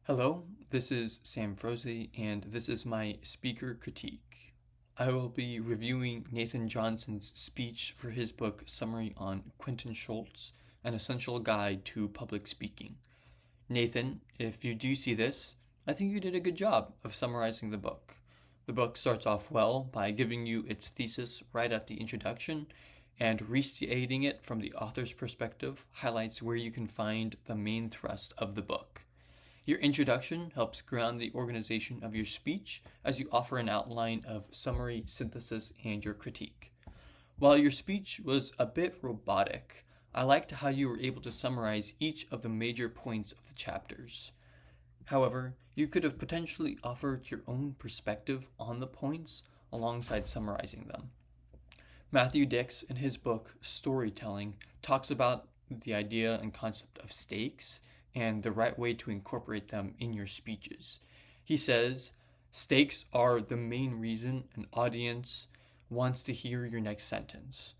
Hello, this is Sam Froese, and this is my speaker critique. I will be reviewing Nathan Johnson's speech for his book Summary on Quentin Schultz, An Essential Guide to Public Speaking. Nathan, if you do see this, I think you did a good job of summarizing the book. The book starts off well by giving you its thesis right at the introduction, and restating it from the author's perspective highlights where you can find the main thrust of the book. Your introduction helps ground the organization of your speech as you offer an outline of summary, synthesis, and your critique. While your speech was a bit robotic, I liked how you were able to summarize each of the major points of the chapters. However, you could have potentially offered your own perspective on the points alongside summarizing them. Matthew Dix, in his book Storytelling, talks about the idea and concept of stakes and the right way to incorporate them in your speeches. He says, stakes are the main reason an audience wants to hear your next sentence.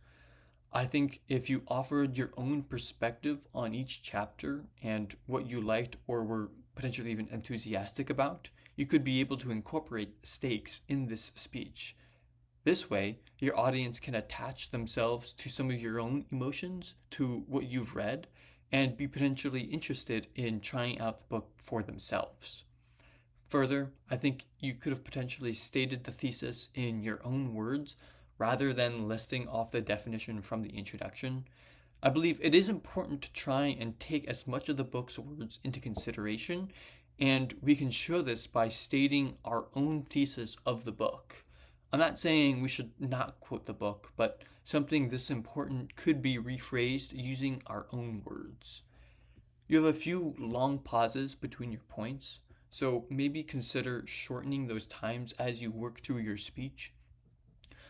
I think if you offered your own perspective on each chapter and what you liked or were potentially even enthusiastic about, you could be able to incorporate stakes in this speech. This way, your audience can attach themselves to some of your own emotions, to what you've read, and be potentially interested in trying out the book for themselves. Further, I think you could have potentially stated the thesis in your own words rather than listing off the definition from the introduction. I believe it is important to try and take as much of the book's words into consideration, and we can show this by stating our own thesis of the book. I'm not saying we should not quote the book, but something this important could be rephrased using our own words. You have a few long pauses between your points, so maybe consider shortening those times as you work through your speech.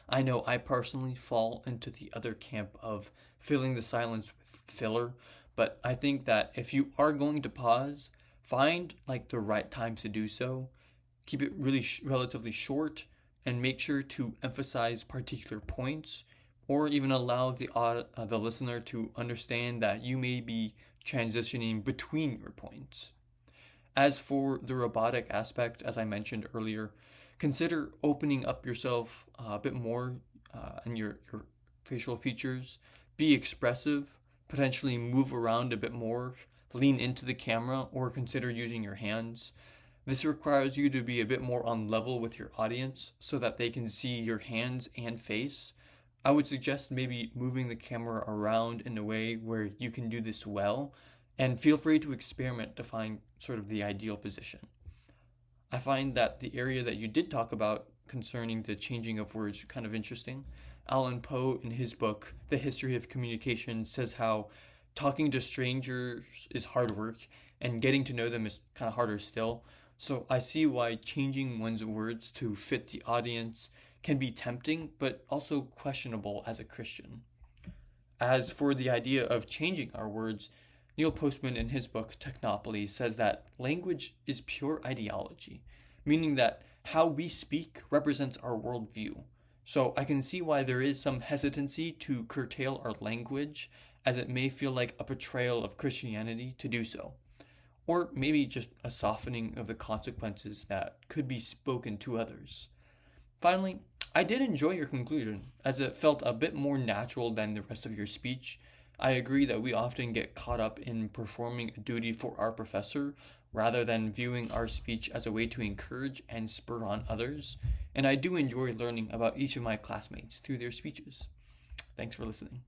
I know I personally fall into the other camp of filling the silence with filler, but I think that if you are going to pause, find the right times to do so. Keep it really relatively short, and make sure to emphasize particular points, or even allow the listener to understand that you may be transitioning between your points. As for the robotic aspect, as I mentioned earlier, consider opening up yourself a bit more in your facial features. Be expressive, potentially move around a bit more, lean into the camera, or consider using your hands. This requires you to be a bit more on level with your audience so that they can see your hands and face. I would suggest maybe moving the camera around in a way where you can do this well, and feel free to experiment to find sort of the ideal position. I find that the area that you did talk about concerning the changing of words kind of interesting. Allan Poe, in his book, The History of Communication, says how talking to strangers is hard work and getting to know them is kind of harder still. So I see why changing one's words to fit the audience can be tempting, but also questionable as a Christian. As for the idea of changing our words, Neil Postman in his book Technopoly says that language is pure ideology, meaning that how we speak represents our worldview. So I can see why there is some hesitancy to curtail our language, as it may feel like a betrayal of Christianity to do so, or maybe just a softening of the consequences that could be spoken to others. Finally, I did enjoy your conclusion, as it felt a bit more natural than the rest of your speech. I agree that we often get caught up in performing a duty for our professor rather than viewing our speech as a way to encourage and spur on others, and I do enjoy learning about each of my classmates through their speeches. Thanks for listening.